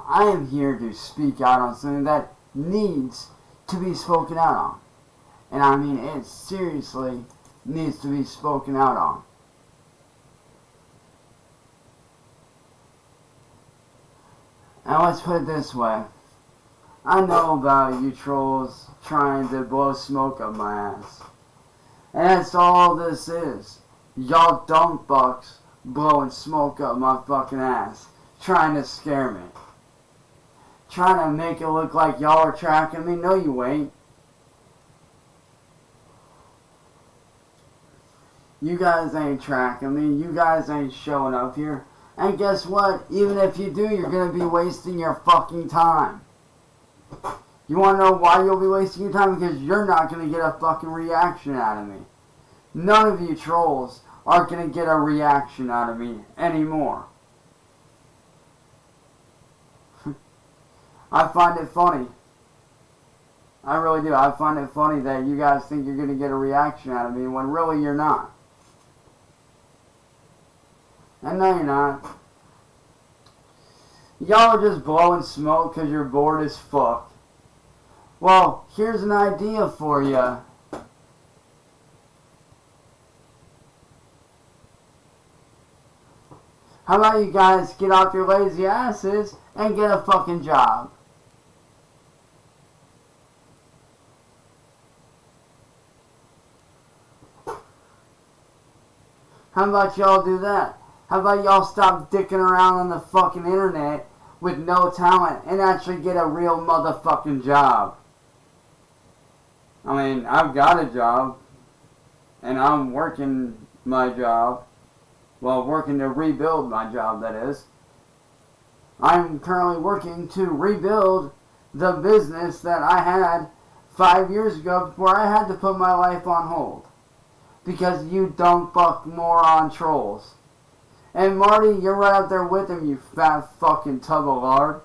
I am here to speak out on something that needs to be spoken out on. And I mean, it seriously needs to be spoken out on. And let's put it this way. I know about you trolls trying to blow smoke up my ass. And that's all this is. Y'all dumb fucks blowing smoke up my fucking ass. Trying to scare me. Trying to make it look like y'all are tracking me. No, you ain't. You guys ain't tracking me. You guys ain't showing up here. And guess what? Even if you do, you're going to be wasting your fucking time. You want to know why you'll be wasting your time? Because you're not going to get a fucking reaction out of me. None of you trolls are going to get a reaction out of me anymore. I find it funny. I really do. I find it funny that you guys think you're going to get a reaction out of me when really you're not. And no, you're not. Y'all are just blowing smoke because you're bored as fuck. Well, here's an idea for you. How about you guys get off your lazy asses and get a fucking job? How about y'all do that? How about y'all stop dicking around on the fucking internet with no talent and actually get a real motherfucking job? I mean, I've got a job, and I'm working my job. Well, working to rebuild my job, that is. I'm currently working to rebuild the business that I had 5 years ago before I had to put my life on hold. Because you dumb fuck moron trolls. And Marty, you're right up there with him, you fat fucking tub of lard.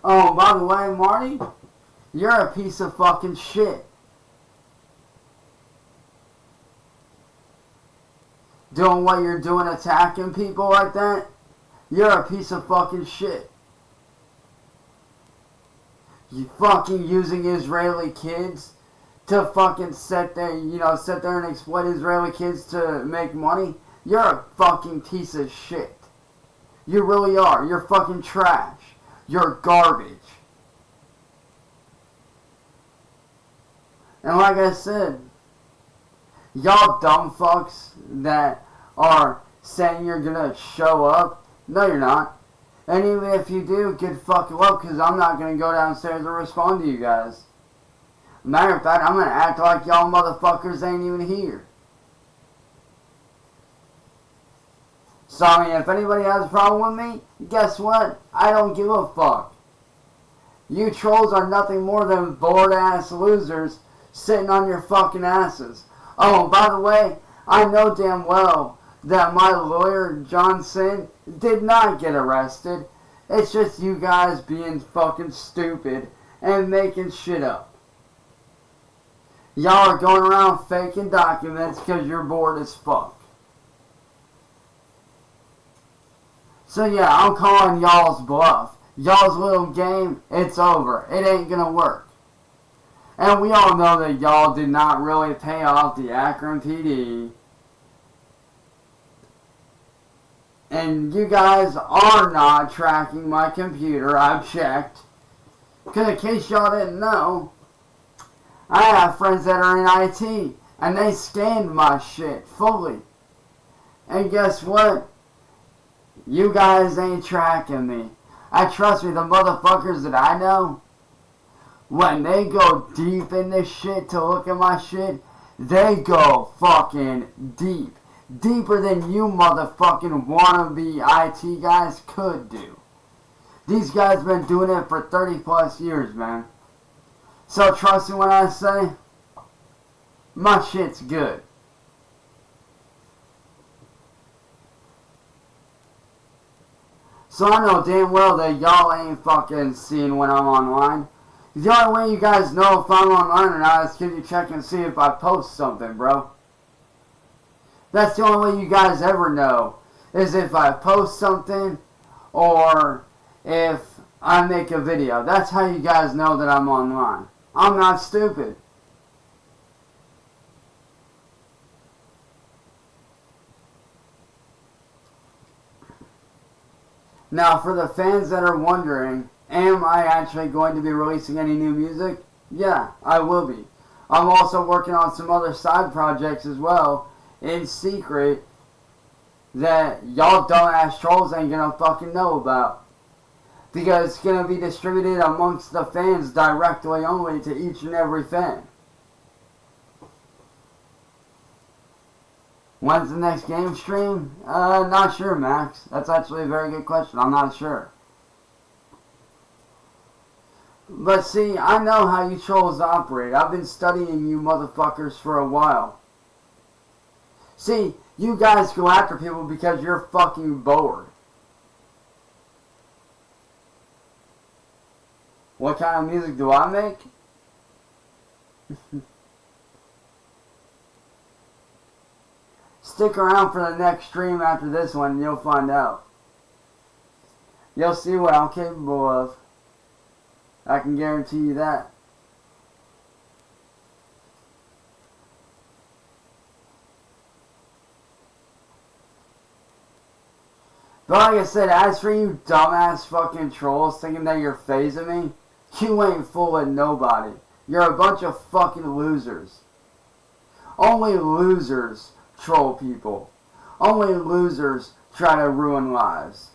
Oh, by the way, Marty, you're a piece of fucking shit. Doing what you're doing, attacking people like that, you're a piece of fucking shit. You fucking using Israeli kids to fucking sit there and exploit Israeli kids to make money. You're a fucking piece of shit. You really are. You're fucking trash. You're garbage. And like I said, y'all dumb fucks that are saying you're gonna show up, no you're not. And even if you do, good fucking luck, because I'm not going to go downstairs and respond to you guys. Matter of fact, I'm going to act like y'all motherfuckers ain't even here. So, I mean, if anybody has a problem with me, guess what? I don't give a fuck. You trolls are nothing more than bored-ass losers sitting on your fucking asses. Oh, and by the way, I know damn well that my lawyer, Johnson, did not get arrested. It's just you guys being fucking stupid and making shit up. Y'all are going around faking documents because you're bored as fuck. So yeah, I'm calling y'all's bluff. Y'all's little game, it's over. It ain't gonna work. And we all know that y'all did not really pay off the Akron PD. And you guys are not tracking my computer, I've checked. Because in case y'all didn't know, I have friends that are in IT, and they scanned my shit fully. And guess what? You guys ain't tracking me. Trust me, the motherfuckers that I know, when they go deep in this shit to look at my shit, they go fucking deep. Deeper than you motherfucking wannabe IT guys could do. These guys been doing it for 30 plus years, man. So trust me when I say, my shit's good. So I know damn well that y'all ain't fucking seeing when I'm online. The only way you guys know if I'm online or not is because you check and see if I post something, bro. That's the only way you guys ever know, is if I post something or if I make a video. That's how you guys know that I'm online. I'm not stupid. Now, for the fans that are wondering, am I actually going to be releasing any new music? Yeah, I will be. I'm also working on some other side projects as well, in secret, that y'all dumbass trolls ain't gonna fucking know about. Because it's gonna be distributed amongst the fans directly only to each and every fan. When's the next game stream? Not sure, Max. That's actually a very good question. I'm not sure. But see, I know how you trolls operate. I've been studying you motherfuckers for a while. See, you guys go after people because you're fucking bored. What kind of music do I make? Stick around for the next stream after this one and you'll find out. You'll see what I'm capable of. I can guarantee you that. But like I said, as for you dumbass fucking trolls thinking that you're phasing me, you ain't fooling nobody. You're a bunch of fucking losers. Only losers troll people. Only losers try to ruin lives.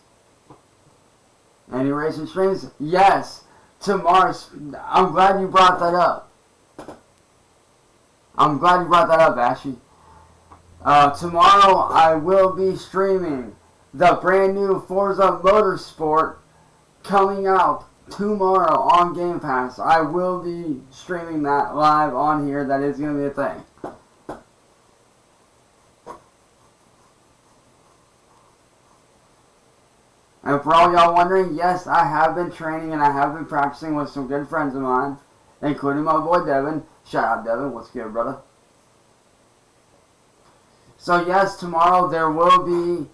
Any racing streams? Yes. Tomorrow. I'm glad you brought that up. I'm glad you brought that up, Ashy. Tomorrow I will be streaming the brand new Forza Motorsport coming out tomorrow on Game Pass. I will be streaming that live on here. That is going to be a thing. And for all y'all wondering, yes, I have been training and I have been practicing with some good friends of mine, including my boy Devin. Shout out Devin, what's good, brother? So yes, tomorrow there will be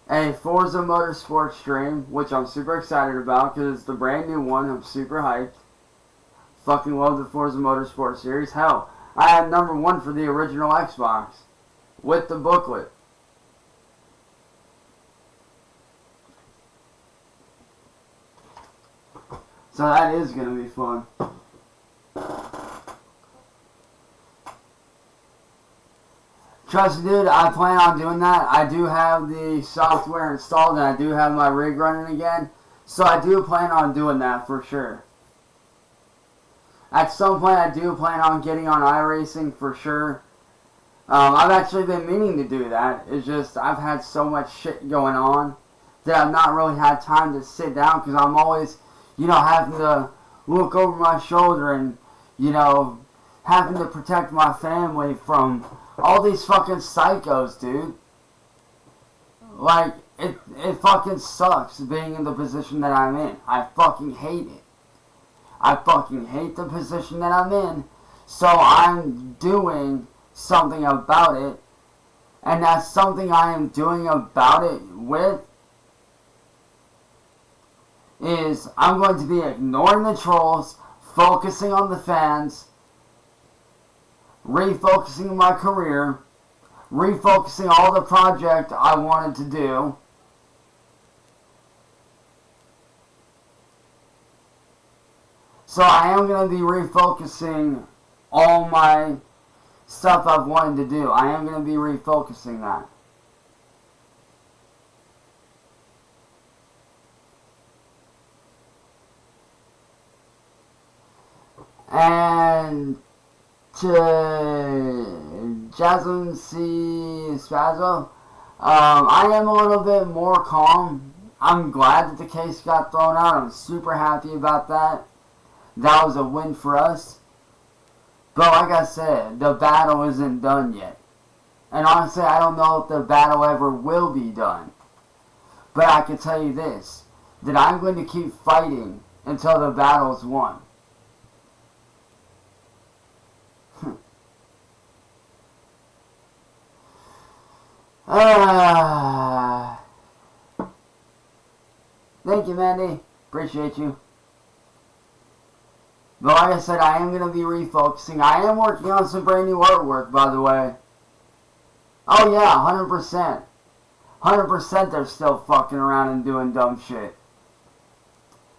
a Forza Motorsport stream, which I'm super excited about because it's the brand new one. I'm super hyped. Fucking love the Forza Motorsport series. Hell, I had #1 for the original Xbox with the booklet. So that is going to be fun. Trust me, dude, I plan on doing that. I do have the software installed and I do have my rig running again. So I do plan on doing that for sure. At some point I do plan on getting on iRacing for sure. I've actually been meaning to do that. It's just I've had so much shit going on that I've not really had time to sit down because I'm always, you know, having to look over my shoulder and, you know, having to protect my family from all these fucking psychos, dude. Like, it fucking sucks being in the position that I'm in. I fucking hate it. I fucking hate the position that I'm in. So I'm doing something about it. And that's something I am doing about it with is I'm going to be ignoring the trolls, focusing on the fans, refocusing my career, refocusing all the project I wanted to do. So I am going to be refocusing all my stuff I've wanted to do. I am going to be refocusing that. And to Jasmine C. Spazzo, I am a little bit more calm. I'm glad that the case got thrown out. I'm super happy about that. That was a win for us. But like I said, the battle isn't done yet. And honestly, I don't know if the battle ever will be done. But I can tell you this, that I'm going to keep fighting until the battle's won. Thank you, Mandy. Appreciate you. But like I said, I am going to be refocusing. I am working on some brand new artwork, by the way. Oh yeah, 100%. 100% they're still fucking around and doing dumb shit.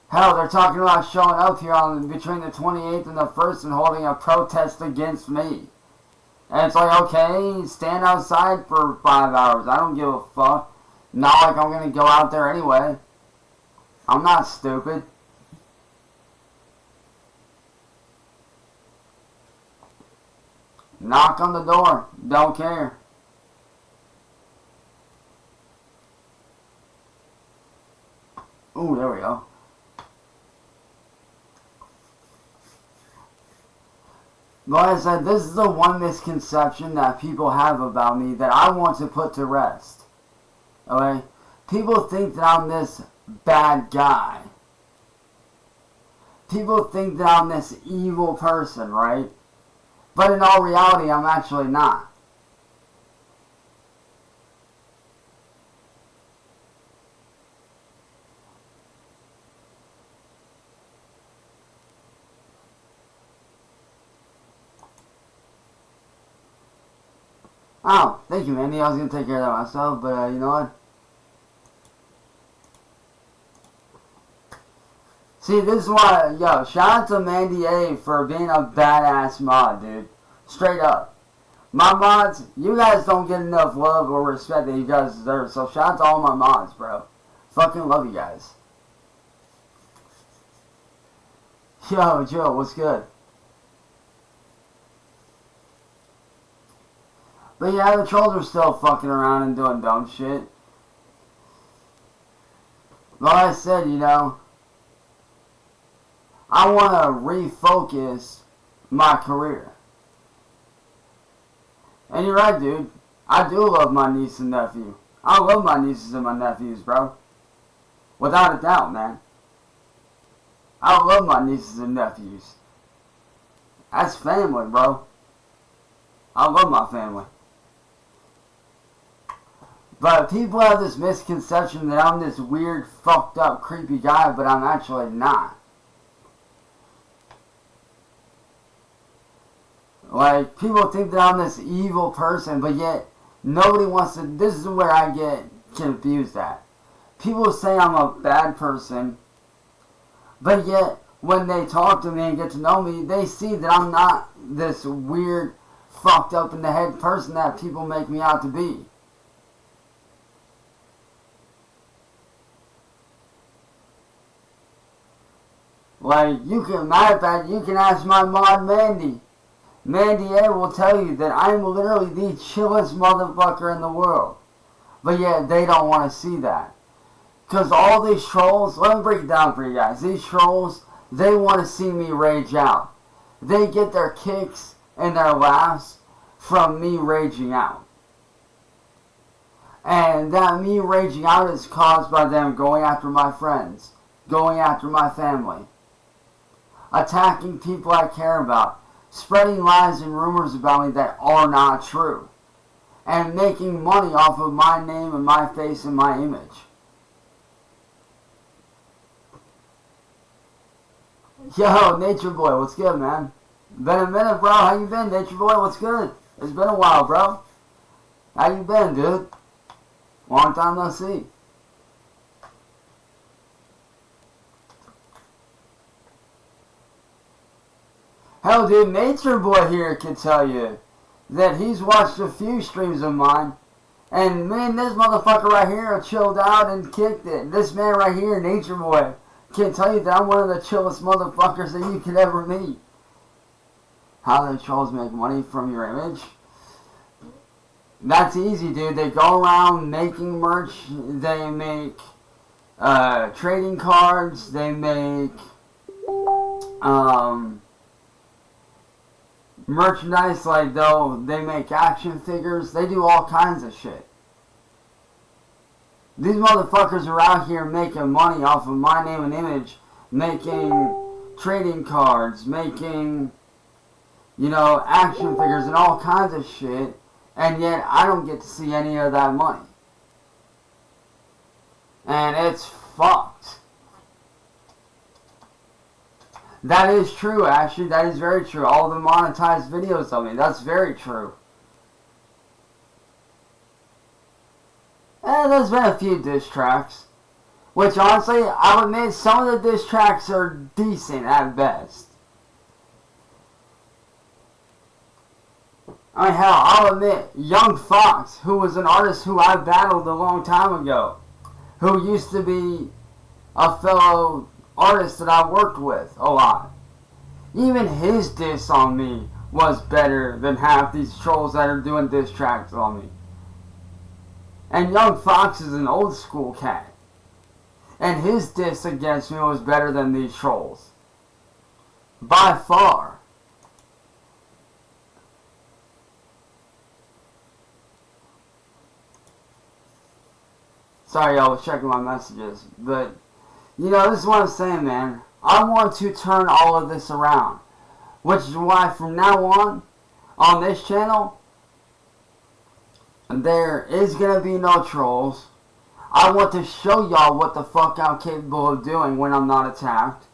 Hell, they're talking about showing up here on between the 28th and the 1st and holding a protest against me. And it's like, okay, stand outside for 5 hours. I don't give a fuck. Not like I'm going to go out there anyway. I'm not stupid. Knock on the door. Don't care. Ooh, there we go. Like I said, this is the one misconception that people have about me that I want to put to rest. Okay? People think that I'm this bad guy. People think that I'm this evil person, right? But in all reality, I'm actually not. Oh, thank you, Mandy. I was going to take care of that myself, but you know what? See, this is why, yo, shout out to Mandy A for being a badass mod, dude. Straight up. My mods, you guys don't get enough love or respect that you guys deserve, so shout out to all my mods, bro. Fucking love you guys. Yo, Joe, what's good? But yeah, the trolls are still fucking around and doing dumb shit. Like I said, you know, I want to refocus my career. And you're right, dude. I do love my niece and nephew. I love my nieces and my nephews, bro. Without a doubt, man. I love my nieces and nephews. That's family, bro. I love my family. But people have this misconception that I'm this weird, fucked up, creepy guy, but I'm actually not. Like, people think that I'm this evil person, but yet nobody wants to... This is where I get confused at. People say I'm a bad person, but yet when they talk to me and get to know me, they see that I'm not this weird, fucked up in the head person that people make me out to be. Like, you can, matter of fact, you can ask my mod Mandy. Mandy A will tell you that I'm literally the chillest motherfucker in the world. But yet, they don't want to see that. Because all these trolls, let me break it down for you guys. These trolls, they want to see me rage out. They get their kicks and their laughs from me raging out. And that me raging out is caused by them going after my friends, going after my family, attacking people I care about, spreading lies and rumors about me that are not true, and making money off of my name and my face and my image. Yo, Nature Boy, what's good, man? Been a minute, bro. How you been, Nature Boy? What's good? It's been a while, bro. How you been, dude? Long time no see. Hell, dude, Nature Boy here can tell you that he's watched a few streams of mine, and man, this motherfucker right here chilled out and kicked it. This man right here, Nature Boy, can tell you that I'm one of the chillest motherfuckers that you could ever meet. How the trolls make money from your image? That's easy, dude. They go around making merch. They make trading cards. They make merchandise, like though they make action figures. They do all kinds of shit. These motherfuckers are out here making money off of my name and image, making trading cards, making, you know, action figures and all kinds of shit, And yet I don't get to see any of that money. And it's fucked. That is true, Ashley. That is very true. All the monetized videos of me. That's very true. And there's been a few diss tracks. Which, honestly, I'll admit, some of the diss tracks are decent at best. I mean, hell, I'll admit, Young Fox, who was an artist who I battled a long time ago, who used to be a fellow artist that I worked with a lot. Even his diss on me was better than half these trolls that are doing diss tracks on me. And Young Fox is an old school cat. And his diss against me was better than these trolls. By far. Sorry, y'all, was checking my messages. But, you know, this is what I'm saying, man. I want to turn all of this around. Which is why from now on this channel, there is going to be no trolls. I want to show y'all what the fuck I'm capable of doing when I'm not attacked.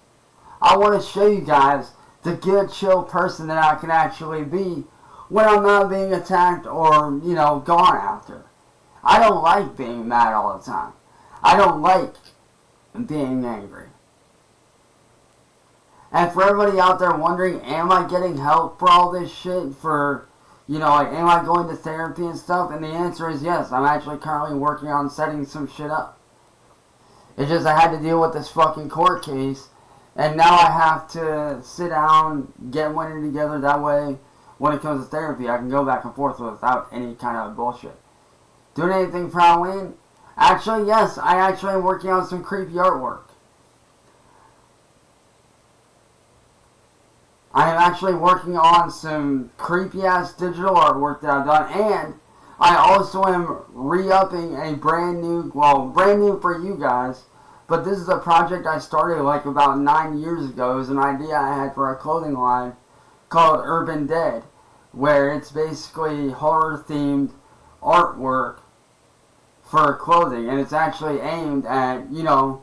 I want to show you guys the good, chill person that I can actually be when I'm not being attacked or, you know, gone after. I don't like being mad all the time. I don't like being angry. And for everybody out there wondering, am I getting help for all this shit? For, you know, like, am I going to therapy and stuff? And the answer is yes. I'm actually currently working on setting some shit up. It's just I had to deal with this fucking court case. And now I have to sit down, get money together. That way, when it comes to therapy, I can go back and forth without any kind of bullshit. Doing anything for Halloween? Actually, yes. I actually am working on some creepy artwork. I am actually working on some creepy-ass digital artwork that I've done, and I also am re-upping a brand new for you guys, but this is a project I started like about 9 years ago. It was an idea I had for a clothing line called Urban Dead, where it's basically horror-themed artwork for clothing, and it's actually aimed at, you know,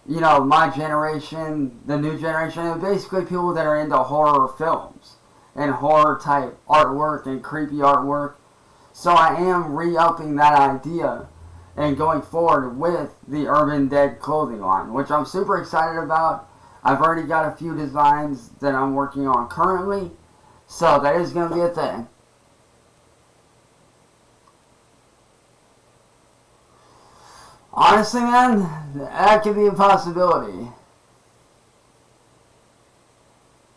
my generation, the new generation, and basically people that are into horror films and horror type artwork and creepy artwork. So I am re-upping that idea and going forward with the Urban Dead clothing line, which I'm super excited about. I've already got a few designs that I'm working on currently, so that is going to be a thing. Honestly, man, that could be a possibility.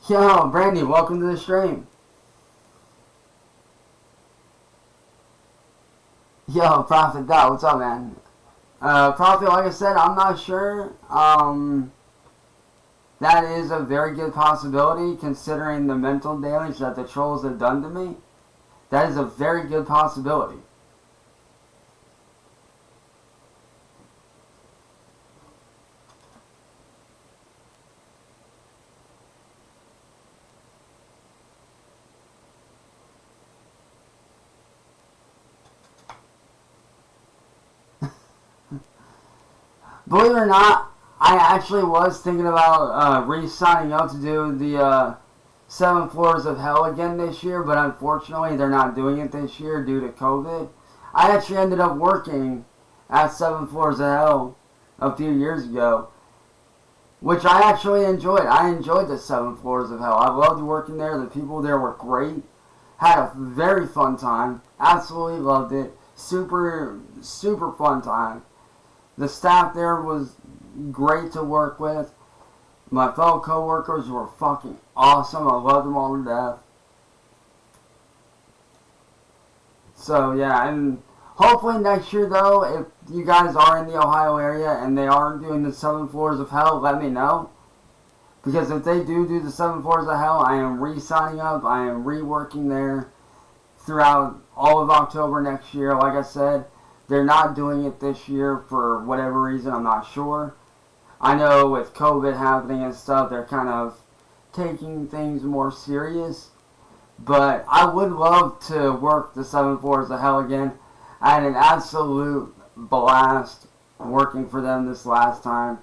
Yo, Brandy, welcome to the stream. Yo, Prophet Dot, what's up, man? Prophet, like I said, I'm not sure. That is a very good possibility, considering the mental damage that the trolls have done to me. That is a very good possibility. Believe it or not, I actually was thinking about re-signing up to do the 7 Floors of Hell again this year, but unfortunately they're not doing it this year due to COVID. I actually ended up working at 7 Floors of Hell a few years ago, which I actually enjoyed. I enjoyed the 7 Floors of Hell. I loved working there. The people there were great. Had a very fun time. Absolutely loved it. Super, super fun time. The staff there was great to work with. My fellow co-workers were fucking awesome. I loved them all to death. So yeah, and hopefully next year though, if you guys are in the Ohio area and they are doing the 7 Floors of Hell, let me know. Because if they do the 7 Floors of Hell, I am re-signing up. I am reworking there throughout all of October next year. Like I said, they're not doing it this year for whatever reason, I'm not sure. I know with COVID happening and stuff, they're kind of taking things more serious. But I would love to work the 7 floors of hell again. I had an absolute blast working for them this last time.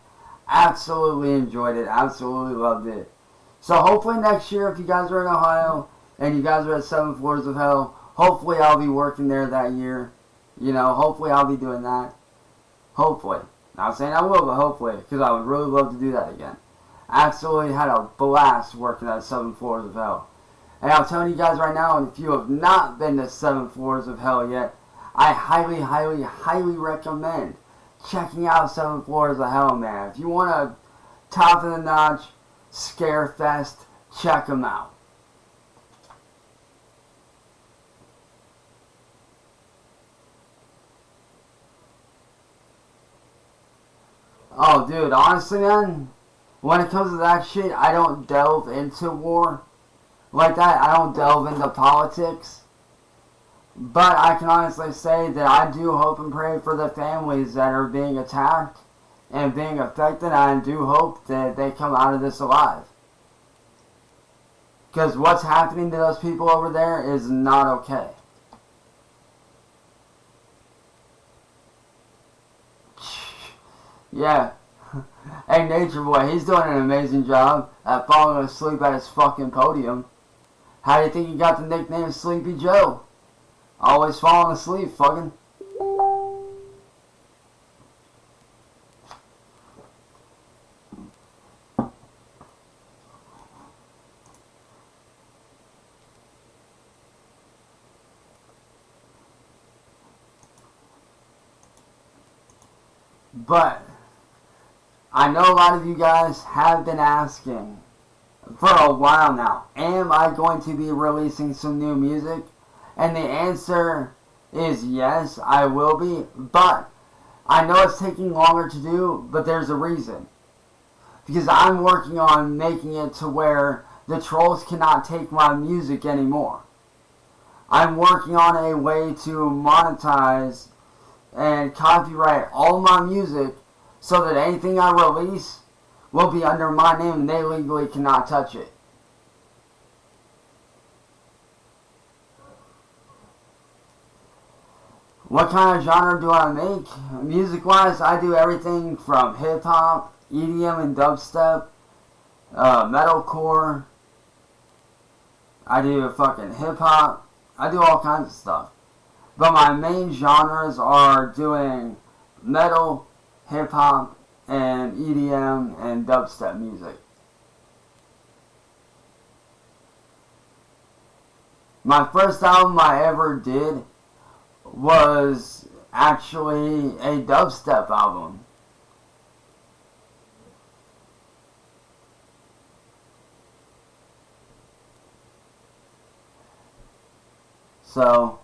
Absolutely enjoyed it. Absolutely loved it. So hopefully next year, if you guys are in Ohio and you guys are at 7 floors of hell, hopefully I'll be working there that year. You know, hopefully I'll be doing that. Hopefully. Not saying I will, but hopefully, because I would really love to do that again. Absolutely had a blast working at 7 floors of hell. And I'm telling you guys right now, if you have not been to 7 floors of hell yet, I highly, highly, highly recommend checking out 7 floors of hell, man. If you want a top of the notch scare fest, check them out. Oh, dude, honestly, man, when it comes to that shit, I don't delve into war like that. I don't delve into politics. But I can honestly say that I do hope and pray for the families that are being attacked and being affected. I do hope that they come out of this alive. Because what's happening to those people over there is not okay. Yeah. Hey, Nature Boy, he's doing an amazing job at falling asleep at his fucking podium. How do you think he got the nickname Sleepy Joe? Always falling asleep, fucking. But I know a lot of you guys have been asking for a while now, am I going to be releasing some new music? And the answer is yes, I will be. But I know it's taking longer to do, but there's a reason. Because I'm working on making it to where the trolls cannot take my music anymore. I'm working on a way to monetize and copyright all my music so that anything I release will be under my name and they legally cannot touch it. What kind of genre do I make? Music-wise, I do everything from hip-hop, EDM and dubstep, metalcore. I do fucking hip-hop. I do all kinds of stuff. But my main genres are doing metal, hip-hop, and EDM and dubstep music. My first album I ever did was actually a dubstep album. So,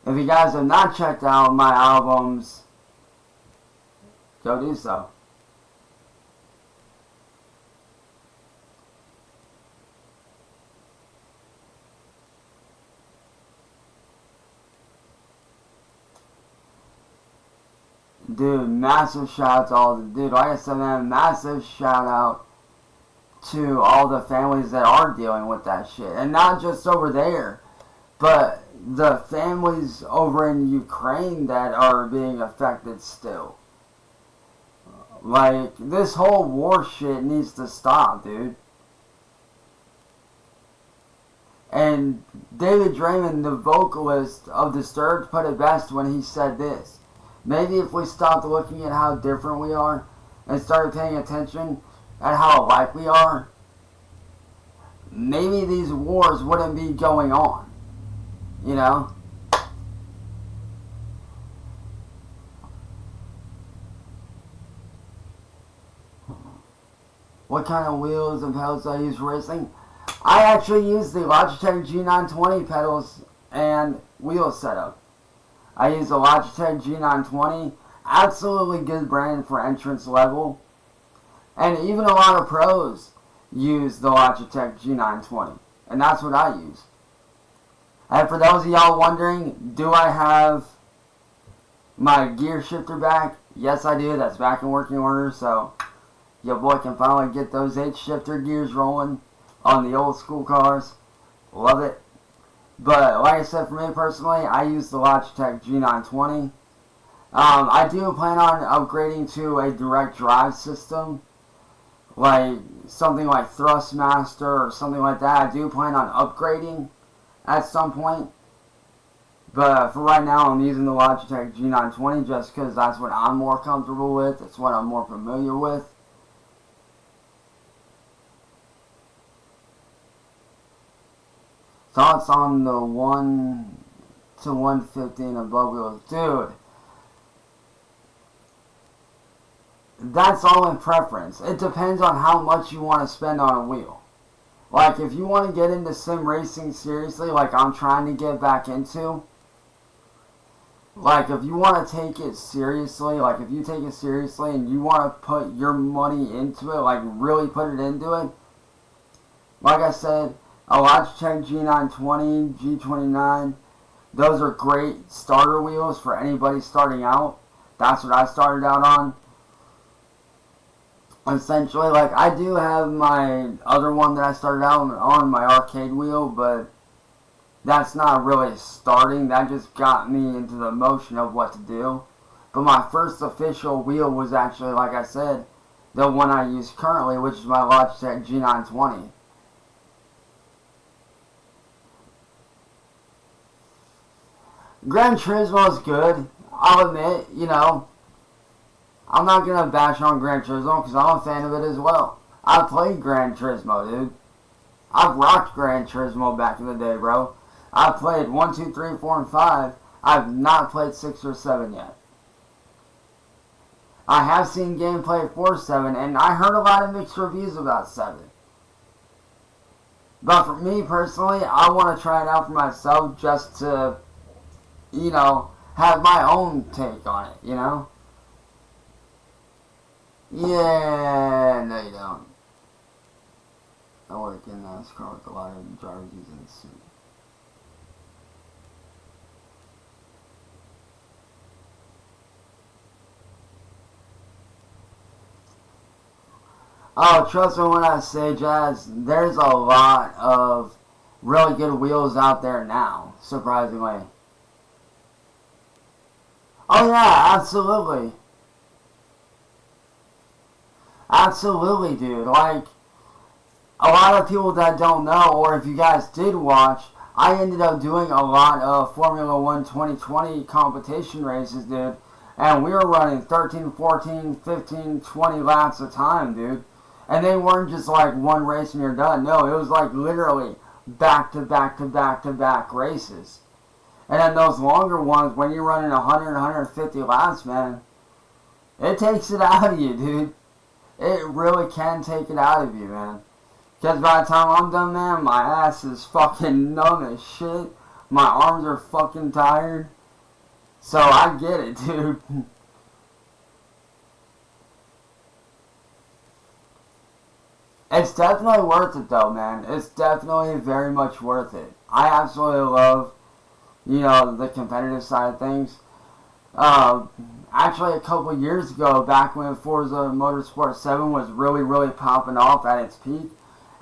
if you guys have not checked out my albums, go do so. Dude, massive shout out to all the dude. Like I said, man, massive shout out to all the families that are dealing with that shit, and not just over there, but the families over in Ukraine that are being affected still. Like, this whole war shit needs to stop, dude. And David Draymond, the vocalist of Disturbed, put it best when he said this. Maybe if we stopped looking at how different we are and started paying attention at how alike we are, maybe these wars wouldn't be going on. You know? What kind of wheels and pedals do I use for racing? I actually use the Logitech G920 pedals and wheel setup. I use the Logitech G920. Absolutely good brand for entrance level. And even a lot of pros use the Logitech G920. And that's what I use. And for those of y'all wondering, do I have my gear shifter back? Yes, I do. That's back in working order. So, Your boy can finally get those 8-shifter gears rolling on the old school cars. Love it. But like I said, for me personally, I use the Logitech G920. I do plan on upgrading to a direct drive system, like something like Thrustmaster or something like that. I do plan on upgrading at some point. But for right now, I'm using the Logitech G920 just because that's what I'm more comfortable with. It's what I'm more familiar with. Thoughts on the 1 to 150 and above wheels? Dude, that's all in preference. It depends on how much you want to spend on a wheel. Like, if you want to get into sim racing seriously, like I'm trying to get back into, like, if you want to take it seriously, like, if you take it seriously and you want to put your money into it, like, really put it into it, like I said, a Logitech G920, G29, those are great starter wheels for anybody starting out. That's what I started out on. Essentially, like, I do have my other one that I started out on, my arcade wheel, but that's not really starting. That just got me into the motion of what to do. But my first official wheel was actually, like I said, the one I use currently, which is my Logitech G920. Gran Turismo is good. I'll admit, you know, I'm not going to bash on Gran Turismo because I'm a fan of it as well. I played Gran Turismo, dude. I've rocked Gran Turismo back in the day, bro. I've played 1, 2, 3, 4, and 5. I've not played 6 or 7 yet. I have seen gameplay for 7, and I heard a lot of mixed reviews about 7. But for me personally, I want to try it out for myself just to, you know, have my own take on it, you know? Yeah, no you don't. I work in NASCAR with a lot of drivers using the suit. Oh, trust me when I say, Jazz, there's a lot of really good wheels out there now, surprisingly. Oh yeah, absolutely. Absolutely, dude. Like, a lot of people that don't know, or if you guys did watch, I ended up doing a lot of Formula 1 2020 competition races, dude. And we were running 13, 14, 15, 20 laps a time, dude. And they weren't just like one race and you're done. No, it was like literally back to back to back to back races. And then those longer ones, when you're running 100, 150 laps, man, it takes it out of you, dude. It really can take it out of you, man. Because by the time I'm done, man, my ass is fucking numb as shit. My arms are fucking tired. So I get it, dude. It's definitely worth it, though, man. It's definitely very much worth it. I absolutely love, you know, the competitive side of things. Actually, a couple years ago, back when Forza Motorsport 7 was really, really popping off at its peak,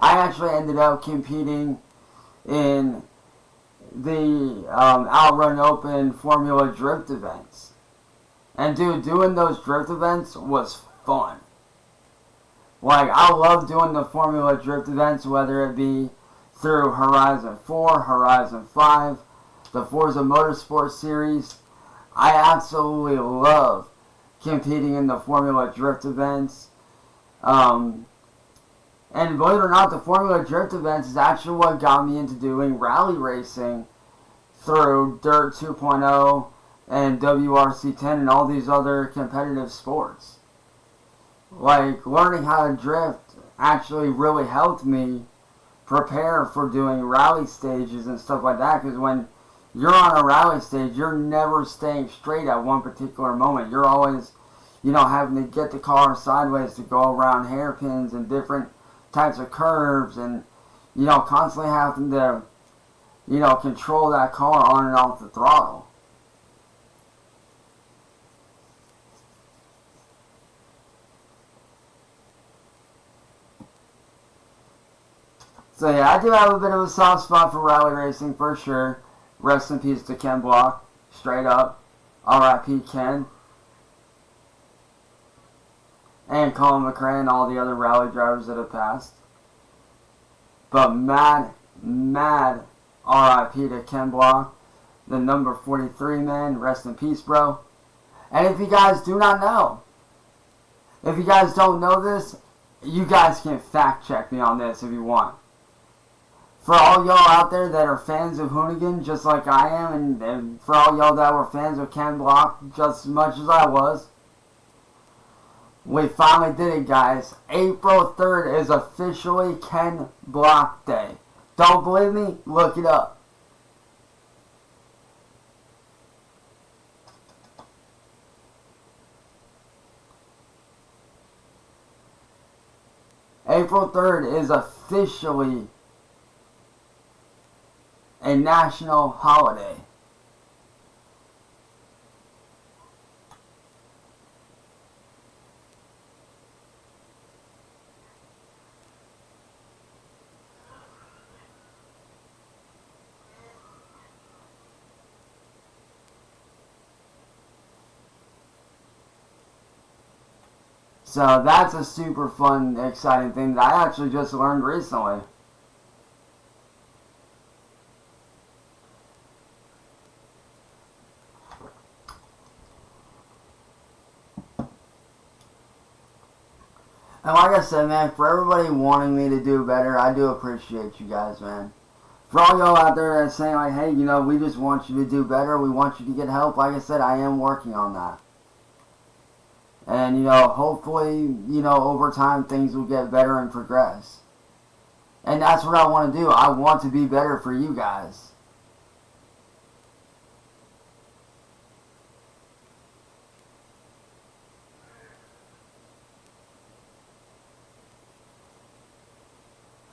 I actually ended up competing in the Outrun Open Formula Drift events. And, dude, doing those drift events was fun. Like, I love doing the Formula Drift events, whether it be through Horizon 4, Horizon 5, the Forza Motorsport series. I absolutely love competing in the Formula Drift events. And believe it or not, the Formula Drift events is actually what got me into doing rally racing through Dirt 2.0 and WRC10 and all these other competitive sports. Like, learning how to drift actually really helped me prepare for doing rally stages and stuff like that, because when you're on a rally stage, you're never staying straight at one particular moment. You're always, you know, having to get the car sideways to go around hairpins and different types of curves, and, you know, constantly having to, you know, control that car on and off the throttle. So yeah, I do have a bit of a soft spot for rally racing for sure. Rest in peace to Ken Block. Straight up. R.I.P. Ken. And Colin McRae and all the other rally drivers that have passed. But mad R.I.P. to Ken Block. The number 43 man. Rest in peace, bro. And if you guys do not know, if you guys don't know this, you guys can fact check me on this if you want. For all y'all out there that are fans of Hoonigan, just like I am, and for all y'all that were fans of Ken Block just as much as I was, we finally did it, guys. April 3rd is officially Ken Block Day. Don't believe me? Look it up. April 3rd is officially a national holiday. So that's a super fun, exciting thing that I actually just learned recently. And like I said, man, for everybody wanting me to do better, I do appreciate you guys, man. For all y'all out there that are saying, like, hey, you know, we just want you to do better, we want you to get help, like I said, I am working on that. And, you know, hopefully, you know, over time things will get better and progress. And that's what I want to do. I want to be better for you guys.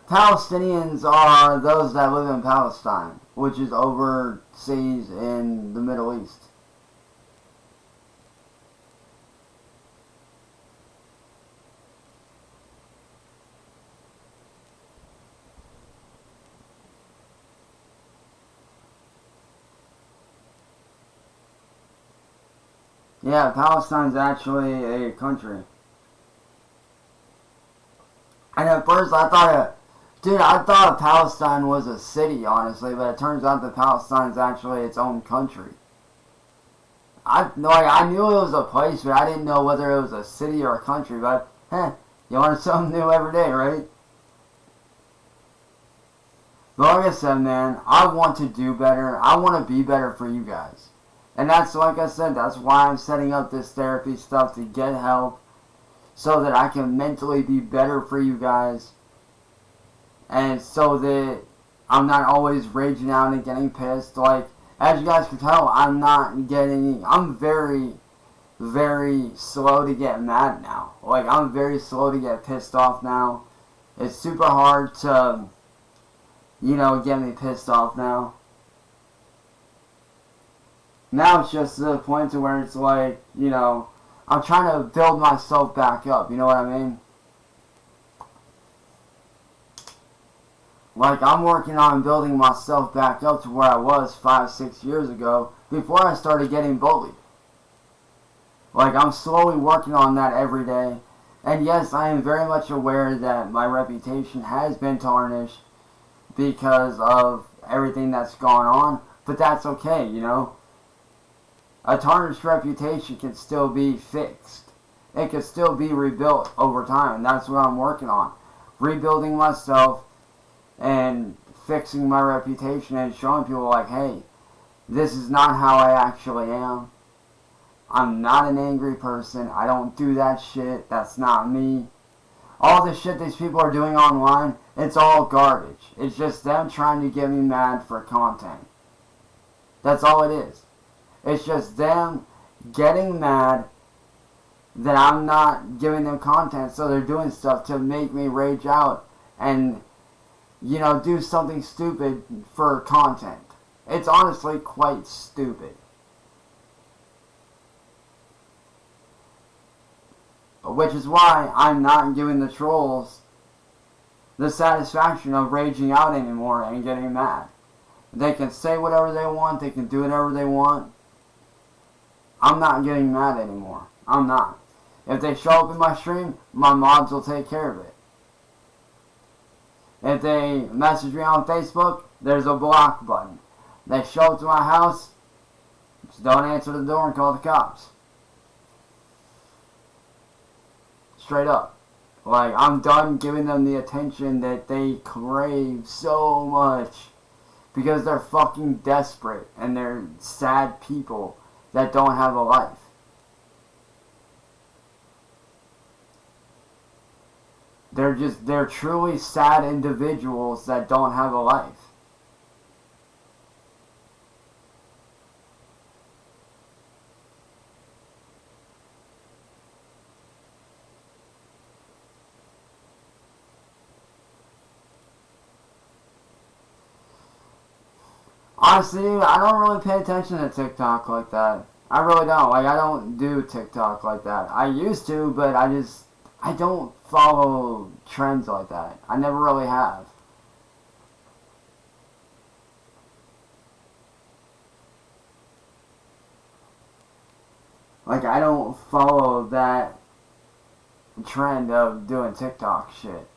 Palestinians are those that live in Palestine, which is overseas in the Middle East. Yeah, Palestine's actually a country. And at first I thought Palestine was a city, honestly, but it turns out that Palestine's actually its own country. I knew it was a place, but I didn't know whether it was a city or a country, but, you learn something new every day, right? But like I said, man, I want to do better. I want to be better for you guys. And that's, like I said, that's why I'm setting up this therapy stuff, to get help, so that I can mentally be better for you guys. And so that I'm not always raging out and getting pissed. Like, as you guys can tell, I'm very, very slow to get mad now. Like, I'm very slow to get pissed off now. It's super hard to, you know, get me pissed off now. Now it's just to the point to where it's like, you know, I'm trying to build myself back up, you know what I mean? Like, I'm working on building myself back up to where I was 5-6 years ago, before I started getting bullied. Like, I'm slowly working on that every day. And yes, I am very much aware that my reputation has been tarnished because of everything that's gone on, but that's okay, you know? A tarnished reputation can still be fixed. It can still be rebuilt over time, and that's what I'm working on. Rebuilding myself and fixing my reputation and showing people like, hey, this is not how I actually am. I'm not an angry person. I don't do that shit. That's not me. All the shit these people are doing online, it's all garbage. It's just them trying to get me mad for content. That's all it is. It's just them getting mad that I'm not giving them content, so they're doing stuff to make me rage out and, you know, do something stupid for content. It's honestly quite stupid. Which is why I'm not giving the trolls the satisfaction of raging out anymore and getting mad. They can say whatever they want. They can do whatever they want. I'm not getting mad anymore. I'm not. If they show up in my stream, my mods will take care of it. If they message me on Facebook, there's a block button. They show up to my house, just don't answer the door and call the cops. Straight up. Like, I'm done giving them the attention that they crave so much. Because they're fucking desperate and they're sad people that don't have a life. They're truly sad individuals that don't have a life. Honestly, I don't really pay attention to TikTok like that. I really don't. Like, I don't do TikTok like that. I used to, but I don't follow trends like that. I never really have. Like, I don't follow that trend of doing TikTok shit.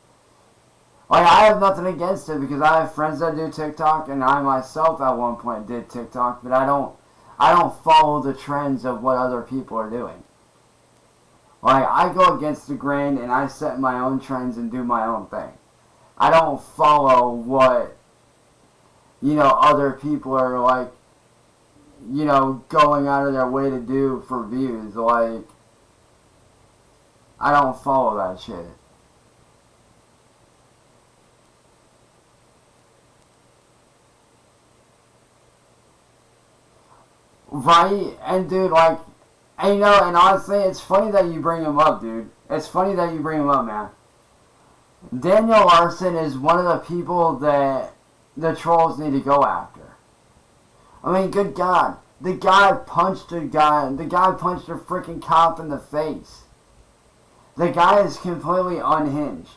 Like, I have nothing against it because I have friends that do TikTok, and I myself at one point did TikTok, but I don't follow the trends of what other people are doing. Like, I go against the grain and I set my own trends and do my own thing. I don't follow what, other people are like, going out of their way to do for views. Like, I don't follow that shit. Right? And dude, like, and honestly, it's funny that you bring him up, dude. It's funny that you bring him up, man. Daniel Larson is one of the people that the trolls need to go after. I mean, good God. The guy punched a freaking cop in the face. The guy is completely unhinged.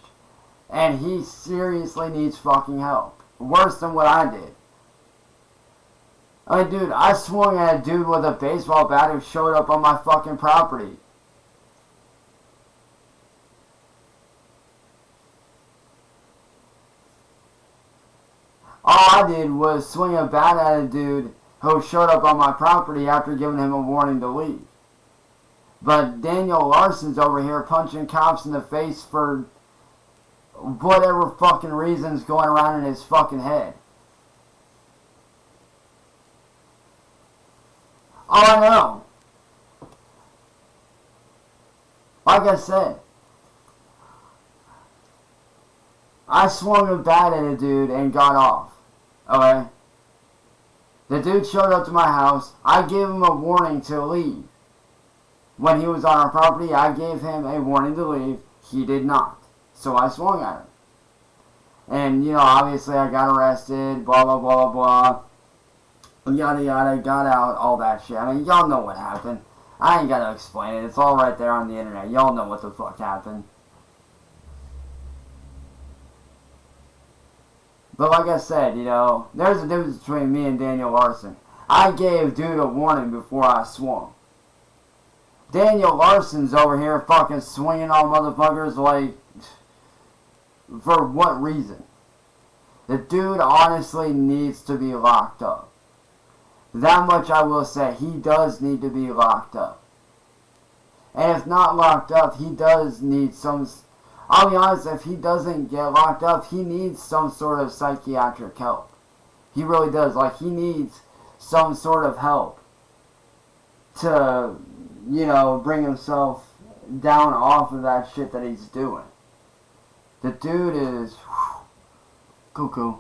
And he seriously needs fucking help. Worse than what I did. I mean, dude, I swung at a dude with a baseball bat who showed up on my fucking property. All I did was swing a bat at a dude who showed up on my property after giving him a warning to leave. But Daniel Larson's over here punching cops in the face for whatever fucking reason's going around in his fucking head. Oh, I know. Like I said, I swung a bat at a dude and got off. Okay? The dude showed up to my house. I gave him a warning to leave. When he was on our property, I gave him a warning to leave. He did not. So I swung at him. And, obviously I got arrested, blah, blah, blah, blah. Yada yada, got out, all that shit. I mean, y'all know what happened. I ain't gotta explain it. It's all right there on the internet. Y'all know what the fuck happened. But like I said, there's a difference between me and Daniel Larson. I gave dude a warning before I swung. Daniel Larson's over here fucking swinging on motherfuckers like, for what reason? The dude honestly needs to be locked up. That much I will say, he does need to be locked up. And if not locked up, he does need some... I'll be honest, if he doesn't get locked up, he needs some sort of psychiatric help. He really does. Like, he needs some sort of help to, bring himself down off of that shit that he's doing. The dude is... cuckoo.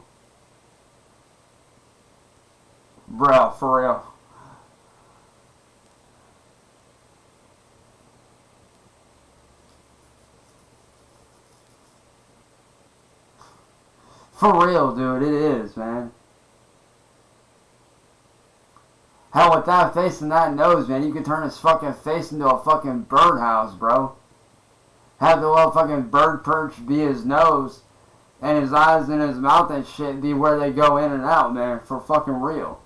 Bro, for real. For real, dude, it is, man. Hell, with that face and that nose, man, you could turn his fucking face into a fucking birdhouse, bro. Have the little fucking bird perch be his nose, and his eyes and his mouth and shit be where they go in and out, man, for fucking real.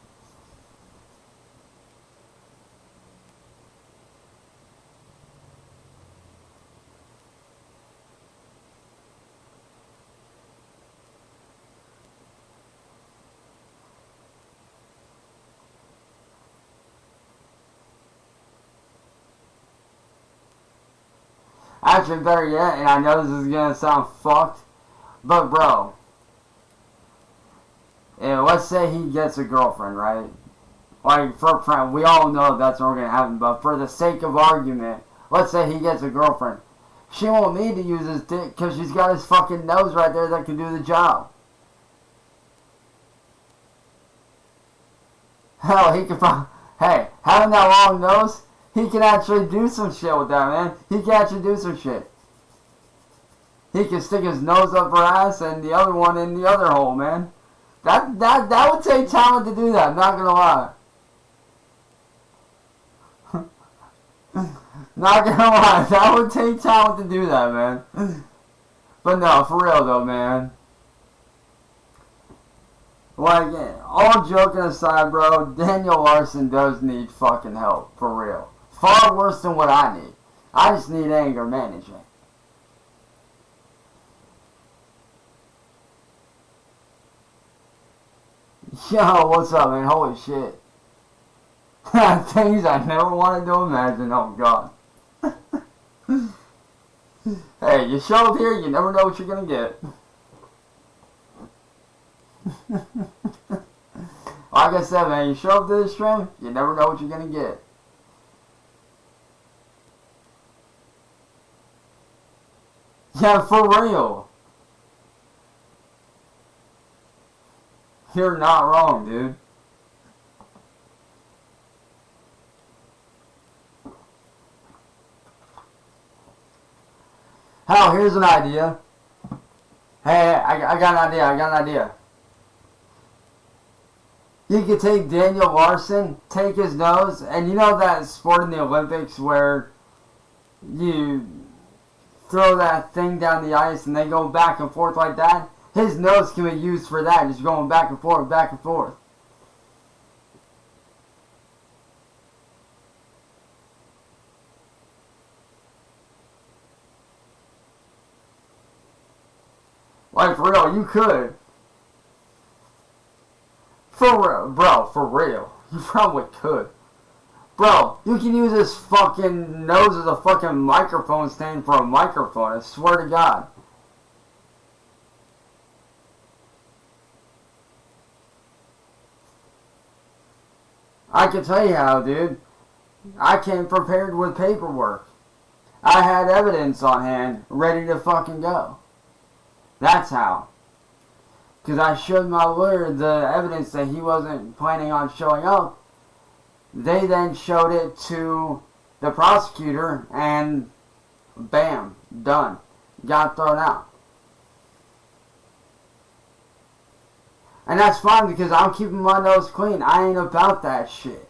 Actually, better yet, and I know this is gonna sound fucked, but bro, let's say he gets a girlfriend, right? Like, we all know that's not gonna happen, but for the sake of argument, let's say he gets a girlfriend. She won't need to use his dick because she's got his fucking nose right there that can do the job. Hell, he could probably, hey, having that long nose, he can actually do some shit with that, man. He can actually do some shit. He can stick his nose up her ass and the other one in the other hole, man. That would take talent to do that, I'm not gonna lie. Not gonna lie, that would take talent to do that, man. But no, for real though, man. Like, all joking aside, bro, Daniel Larson does need fucking help, for real. Far worse than what I need. I just need anger management. Yo, what's up, man? Holy shit. Things I never wanted to imagine, oh god. Hey, you show up here, you never know what you're gonna get. Like I said, man, you show up to this stream, you never know what you're gonna get. Yeah, for real. You're not wrong, dude. Hell, here's an idea. Hey, I got an idea. You could take Daniel Larson, take his nose, and you know that sport in the Olympics where you throw that thing down the ice and they go back and forth like that? His nose can be used for that, just going back and forth, back and forth. Like, for real, you could. For real, bro, for real. You probably could. Bro, you can use this fucking nose as a fucking microphone stand for a microphone, I swear to God. I can tell you how, dude. I came prepared with paperwork. I had evidence on hand, ready to fucking go. That's how. Because I showed my lawyer the evidence that he wasn't planning on showing up. They then showed it to the prosecutor and bam, done. Got thrown out. And that's fine because I'm keeping my nose clean. I ain't about that shit.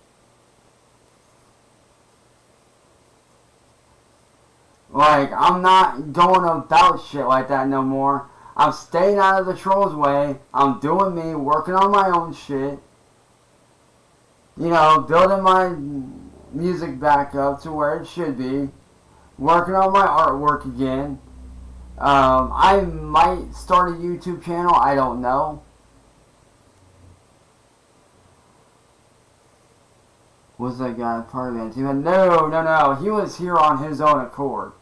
Like, I'm not going about shit like that no more. I'm staying out of the trolls' way. I'm doing me, working on my own shit. You know, building my music back up to where it should be. Working on my artwork again. I might start a YouTube channel. I don't know. Was that guy part of the team? No. He was here on his own accord.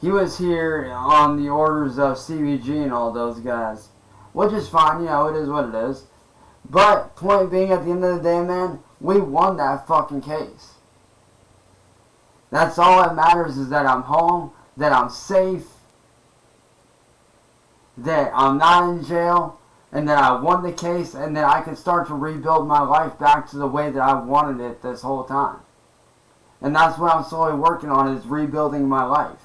He was here on the orders of CBG and all those guys. Which is fine, you know, it is what it is. But, point being, at the end of the day, man, we won that fucking case. That's all that matters, is that I'm home, that I'm safe, that I'm not in jail, and that I won the case, and that I can start to rebuild my life back to the way that I wanted it this whole time. And that's what I'm slowly working on, is rebuilding my life.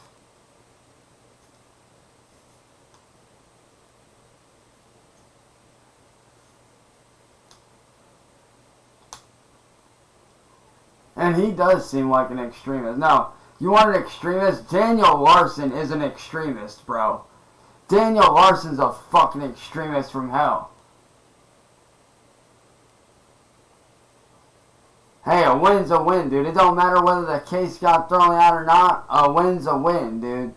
And he does seem like an extremist. No, you want an extremist? Daniel Larson is an extremist, bro. Daniel Larson's a fucking extremist from hell. Hey, a win's a win, dude. It don't matter whether the case got thrown out or not. A win's a win, dude.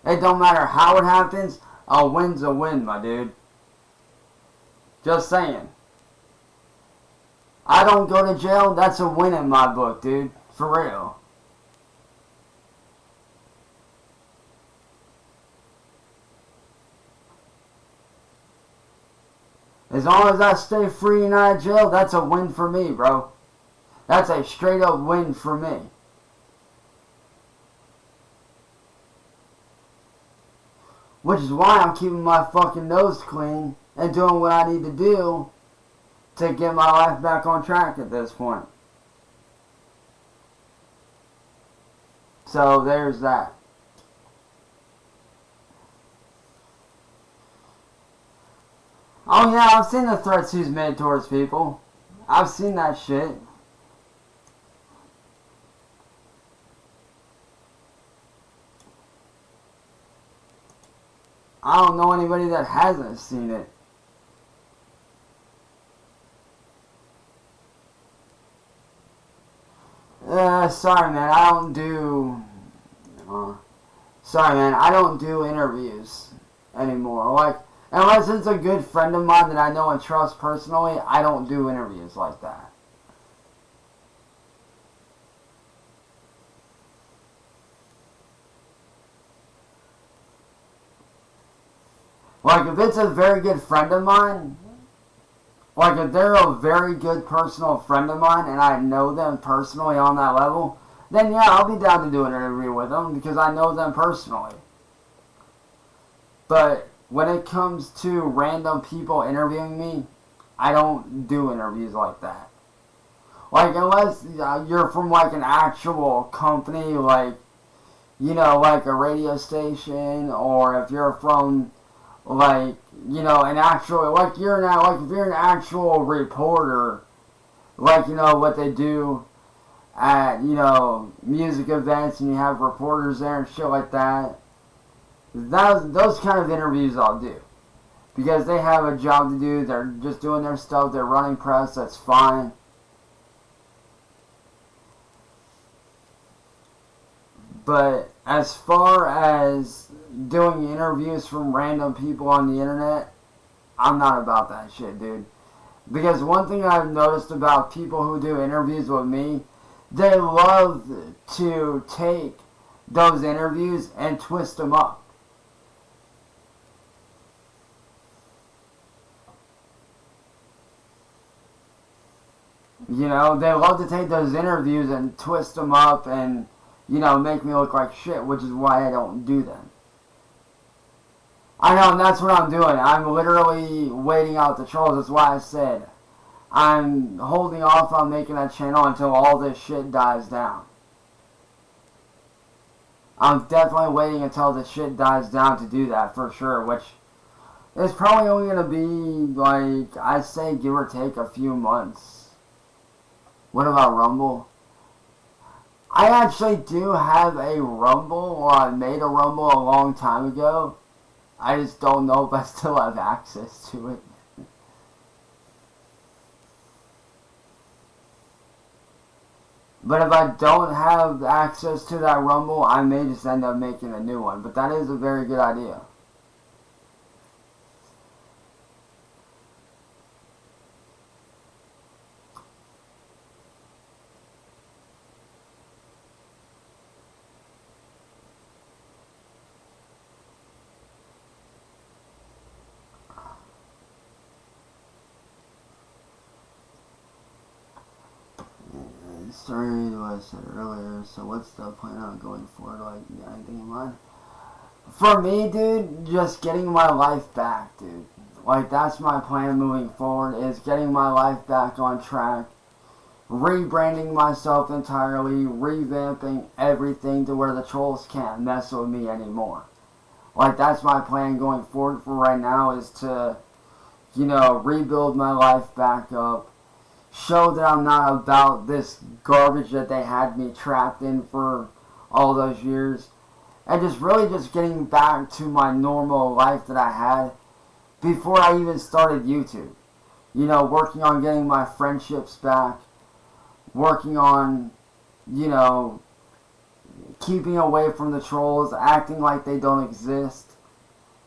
It don't matter how it happens. A win's a win, my dude. Just saying. I don't go to jail. That's a win in my book, dude. For real. As long as I stay free and out of jail, that's a win for me, bro. That's a straight up win for me. Which is why I'm keeping my fucking nose clean and doing what I need to do to get my life back on track at this point. So there's that. Oh yeah, I've seen the threats he's made towards people. I've seen that shit. I don't know anybody that hasn't seen it. Sorry man, I don't do... sorry man, I don't do interviews anymore. Like, unless it's a good friend of mine that I know and trust personally, I don't do interviews like that. Like, if it's a very good friend of mine, like, if they're a very good personal friend of mine and I know them personally on that level, then yeah, I'll be down to do an interview with them because I know them personally. But when it comes to random people interviewing me, I don't do interviews like that. Like, unless you're from, like, an actual company, like, you know, like a radio station, or if you're from... like, you know, an actual, like you're now, like if you're an actual reporter, like, you know, what they do at, you know, music events and you have reporters there and shit like that, those kind of interviews I'll do. Because they have a job to do, they're just doing their stuff, they're running press, that's fine. But as far as doing interviews from random people on the internet, I'm not about that shit, dude. Because one thing I've noticed about people who do interviews with me, they love to take those interviews and twist them up. You know, they love to take those interviews and twist them up and, you know, make me look like shit, which is why I don't do them. I know, and that's what I'm doing. I'm literally waiting out the trolls. That's why I said I'm holding off on making that channel until all this shit dies down. I'm definitely waiting until the shit dies down to do that for sure, which is probably only going to be, like, I'd say give or take a few months. What about Rumble? I actually do have a Rumble, or I made a Rumble a long time ago. I just don't know if I still have access to it. But if I don't have access to that Rumble, I may just end up making a new one. But that is a very good idea. Sorry what I said earlier, so what's the plan on going forward? Like, you got anything in mind? For me, dude, just getting my life back, dude. Like, that's my plan moving forward, is getting my life back on track, rebranding myself entirely, revamping everything to where the trolls can't mess with me anymore. Like, that's my plan going forward for right now, is to, you know, rebuild my life back up. Show that I'm not about this garbage that they had me trapped in for all those years. and just really just getting back to my normal life that I had before I even started YouTube. You know, working on getting my friendships back, working on, you know, keeping away from the trolls, acting like they don't exist.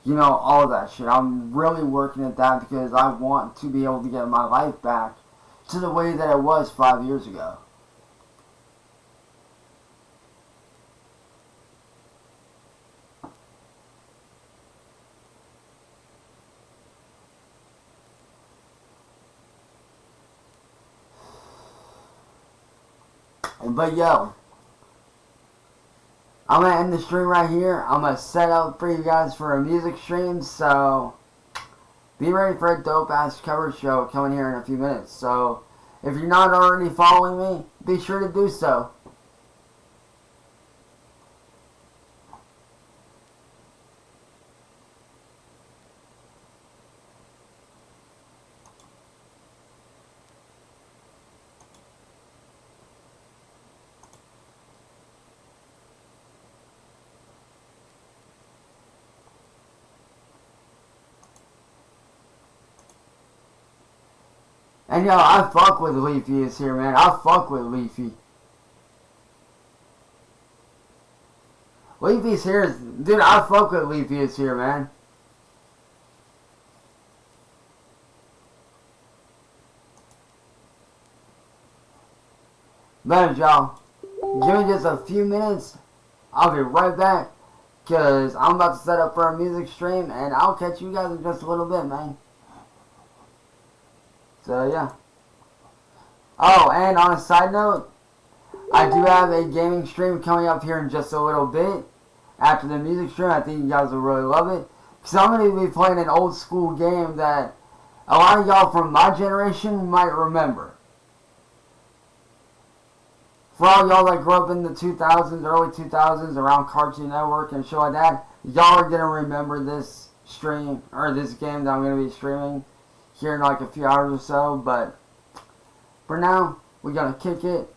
You know, all of that shit. I'm really working at that because I want to be able to get my life back to the way that it was 5 years ago. But yo, I'm going to end the stream right here. I'm going to set up for you guys for a music stream. So, be ready for a dope-ass cover show coming here in a few minutes. So, if you're not already following me, be sure to do so. And yo, I fuck with Leafy is here, man. I fuck with Leafy. Leafy's here. Dude, I fuck with Leafy is here, man. But y'all, give me just a few minutes. I'll be right back. Because I'm about to set up for a music stream. And I'll catch you guys in just a little bit, man. So, yeah. Oh, and on a side note, I do have a gaming stream coming up here in just a little bit. After the music stream, I think you guys will really love it. Because I'm going to be playing an old school game that a lot of y'all from my generation might remember. For all y'all that grew up in the 2000s, early 2000s, around Cartoon Network and shit like that, y'all are going to remember this stream, or this game that I'm going to be streaming here in like a few hours or so. But for now, we're going to kick it,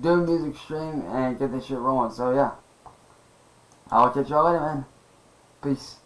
do a music stream, and get this shit rolling. So yeah, I'll catch y'all later, man. Peace.